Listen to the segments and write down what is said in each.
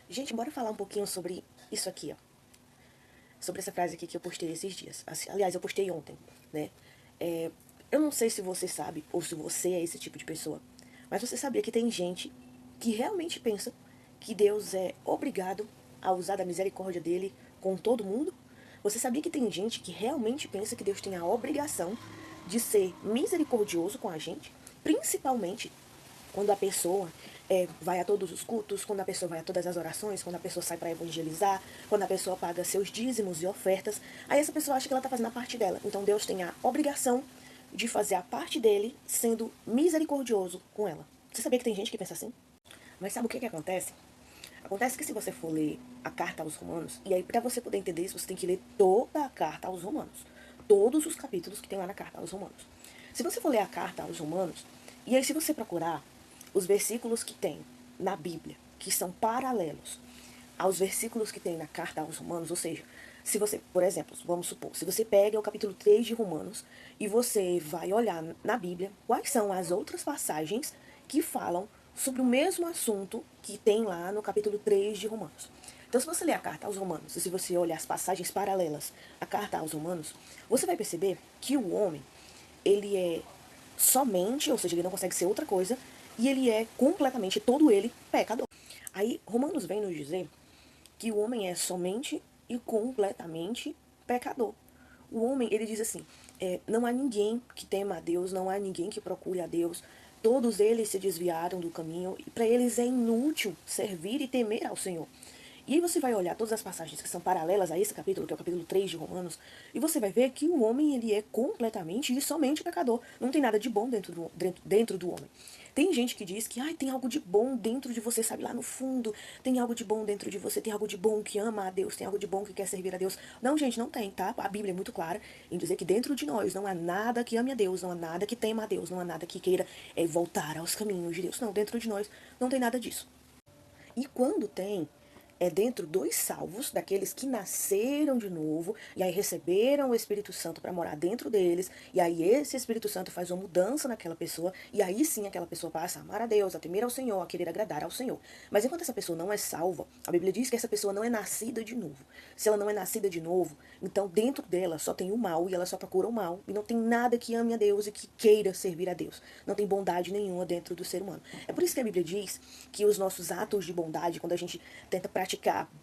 Gente, bora falar um pouquinho sobre isso aqui, ó. Sobre essa frase aqui que eu postei esses dias. Aliás, eu postei ontem, né? Eu não sei se você sabe, ou se você é esse tipo de pessoa, mas você sabia que tem gente que realmente pensa que Deus é obrigado a usar da misericórdia dele com todo mundo? Você sabia que tem gente que realmente pensa que Deus tem a obrigação de ser misericordioso com a gente? Principalmente quando a pessoa vai a todos os cultos, quando a pessoa vai a todas as orações, quando a pessoa sai para evangelizar, quando a pessoa paga seus dízimos e ofertas, aí essa pessoa acha que ela está fazendo a parte dela. Então Deus tem a obrigação de fazer a parte dele sendo misericordioso com ela. Você sabia que tem gente que pensa assim? Mas sabe o que acontece? Acontece que se você for ler a carta aos Romanos, e aí para você poder entender isso, você tem que ler toda a carta aos Romanos. Todos os capítulos que tem lá na carta aos Romanos. Se você for ler a carta aos Romanos, e aí se você procurar os versículos que tem na Bíblia, que são paralelos aos versículos que tem na carta aos Romanos, ou seja, se você, por exemplo, vamos supor, se você pega o capítulo 3 de Romanos e você vai olhar na Bíblia quais são as outras passagens que falam sobre o mesmo assunto que tem lá no capítulo 3 de Romanos. Então, se você ler a carta aos Romanos, e se você olhar as passagens paralelas à carta aos Romanos, você vai perceber que o homem, ele é somente, ou seja, ele não consegue ser outra coisa, e ele é completamente, todo ele, pecador. Aí, Romanos vem nos dizer que o homem é somente e completamente pecador. O homem, ele diz assim, não há ninguém que tema a Deus, não há ninguém que procure a Deus, todos eles se desviaram do caminho, e para eles é inútil servir e temer ao Senhor. E aí você vai olhar todas as passagens que são paralelas a esse capítulo, que é o capítulo 3 de Romanos, e você vai ver que o homem ele é completamente e somente pecador. Não tem nada de bom dentro do homem. Tem gente que diz que tem algo de bom dentro de você, sabe, lá no fundo, tem algo de bom dentro de você, tem algo de bom que ama a Deus, tem algo de bom que quer servir a Deus. Não, gente, não tem, tá? A Bíblia é muito clara em dizer que dentro de nós não há nada que ame a Deus, não há nada que tema a Deus, não há nada que queira voltar aos caminhos de Deus. Não, dentro de nós não tem nada disso. E quando tem, é dentro dos salvos, daqueles que nasceram de novo, e aí receberam o Espírito Santo para morar dentro deles, e aí esse Espírito Santo faz uma mudança naquela pessoa, e aí sim aquela pessoa passa a amar a Deus, a temer ao Senhor, a querer agradar ao Senhor. Mas enquanto essa pessoa não é salva, a Bíblia diz que essa pessoa não é nascida de novo. Se ela não é nascida de novo, então dentro dela só tem o mal, e ela só procura o mal, e não tem nada que ame a Deus e que queira servir a Deus. Não tem bondade nenhuma dentro do ser humano. É por isso que a Bíblia diz que os nossos atos de bondade, quando a gente tenta praticar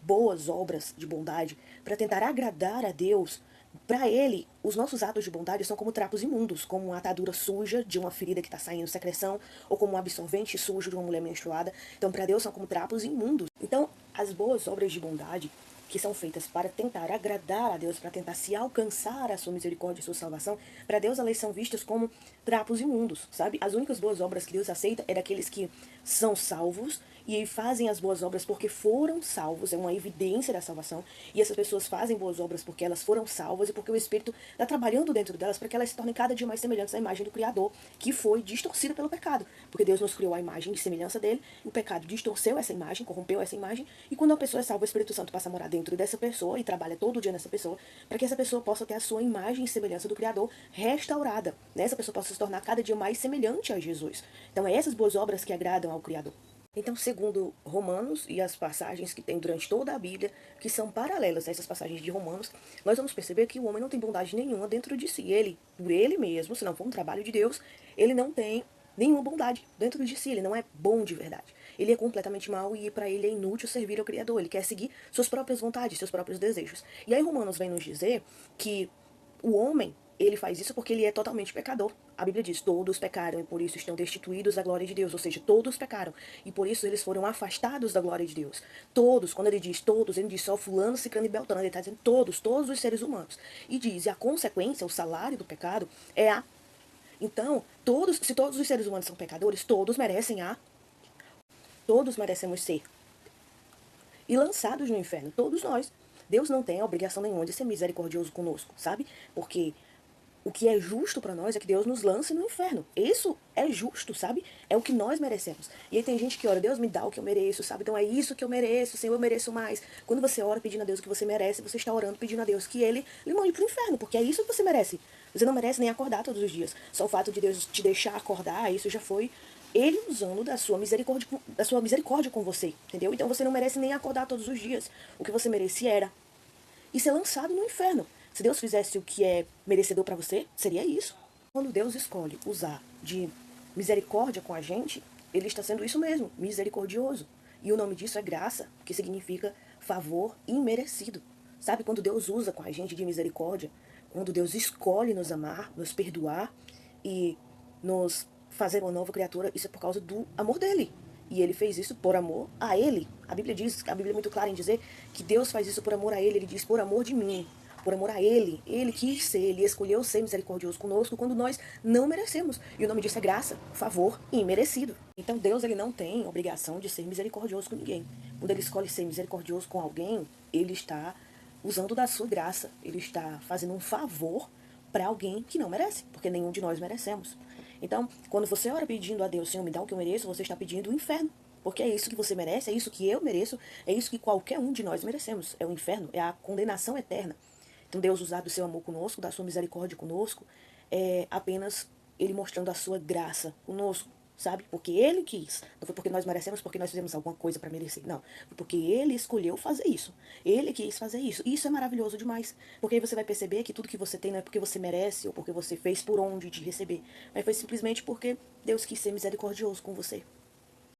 boas obras de bondade para tentar agradar a Deus, para ele, os nossos atos de bondade são como trapos imundos, como uma atadura suja de uma ferida que está saindo secreção, ou como um absorvente sujo de uma mulher menstruada. Então, para Deus, são como trapos imundos. Então, as boas obras de bondade que são feitas para tentar agradar a Deus, para tentar se alcançar a sua misericórdia e sua salvação, para Deus elas são vistas como trapos imundos, sabe? As únicas boas obras que Deus aceita é daqueles que são salvos e fazem as boas obras porque foram salvos, é uma evidência da salvação, e essas pessoas fazem boas obras porque elas foram salvas e porque o Espírito está trabalhando dentro delas para que elas se tornem cada dia mais semelhantes à imagem do Criador, que foi distorcida pelo pecado, porque Deus nos criou a imagem de semelhança dele, e o pecado distorceu essa imagem, corrompeu essa imagem, e quando a pessoa é salva, o Espírito Santo passa a morar dentro dessa pessoa e trabalha todo dia nessa pessoa, para que essa pessoa possa ter a sua imagem e semelhança do Criador restaurada, né? Essa pessoa possa se tornar cada dia mais semelhante a Jesus. Então, é essas boas obras que agradam ao Criador. Então, segundo Romanos e as passagens que tem durante toda a Bíblia, que são paralelas a essas passagens de Romanos, nós vamos perceber que o homem não tem bondade nenhuma dentro de si. Ele, por ele mesmo, se não for um trabalho de Deus, ele não tem nenhuma bondade dentro de si. Ele não é bom de verdade. Ele é completamente mau e para ele é inútil servir ao Criador. Ele quer seguir suas próprias vontades, seus próprios desejos. E aí Romanos vem nos dizer que o homem, ele faz isso porque ele é totalmente pecador. A Bíblia diz, todos pecaram e por isso estão destituídos da glória de Deus. Ou seja, todos pecaram e por isso eles foram afastados da glória de Deus. Todos, quando ele diz todos, ele diz só fulano, ciclano e beltrano. Ele está dizendo todos os seres humanos. E diz, e a consequência, o salário do pecado é a... Então, se todos os seres humanos são pecadores, todos merecemos ser e lançados no inferno, todos nós. Deus não tem a obrigação nenhuma de ser misericordioso conosco, sabe? Porque o que é justo para nós é que Deus nos lance no inferno. Isso é justo, sabe? É o que nós merecemos. E aí tem gente que ora, Deus me dá o que eu mereço, sabe? Então é isso que eu mereço, Senhor, eu mereço mais. Quando você ora pedindo a Deus o que você merece, você está orando pedindo a Deus que Ele lhe mande pro inferno, porque é isso que você merece. Você não merece nem acordar todos os dias. Só o fato de Deus te deixar acordar, isso já foi Ele usando da sua misericórdia com você, entendeu? Então você não merece nem acordar todos os dias. O que você merecia era e ser lançado no inferno. Se Deus fizesse o que é merecedor para você, seria isso. Quando Deus escolhe usar de misericórdia com a gente, ele está sendo isso mesmo, misericordioso. E o nome disso é graça, que significa favor imerecido. Sabe, quando Deus usa com a gente de misericórdia, quando Deus escolhe nos amar, nos perdoar e nos fazer uma nova criatura, isso é por causa do amor dele. E ele fez isso por amor a ele. A Bíblia é muito clara em dizer que Deus faz isso por amor a ele. Ele diz por amor de mim, por amor a ele. Ele quis ser, ele escolheu ser misericordioso conosco quando nós não merecemos. E o nome disso é graça, favor imerecido. Então Deus, ele não tem obrigação de ser misericordioso com ninguém. Quando ele escolhe ser misericordioso com alguém, ele está usando da sua graça. Ele está fazendo um favor para alguém que não merece, porque nenhum de nós merecemos. Então, quando você ora pedindo a Deus, Senhor, me dá o que eu mereço, você está pedindo o inferno. Porque é isso que você merece, é isso que eu mereço, é isso que qualquer um de nós merecemos. É o inferno, é a condenação eterna. Então, Deus usar do seu amor conosco, da sua misericórdia conosco, é apenas Ele mostrando a sua graça conosco, sabe? Porque Ele quis. Não foi porque nós merecemos, porque nós fizemos alguma coisa para merecer. Não. Foi porque Ele escolheu fazer isso. Ele quis fazer isso. E isso é maravilhoso demais. Porque aí você vai perceber que tudo que você tem não é porque você merece ou porque você fez por onde de receber. Mas foi simplesmente porque Deus quis ser misericordioso com você.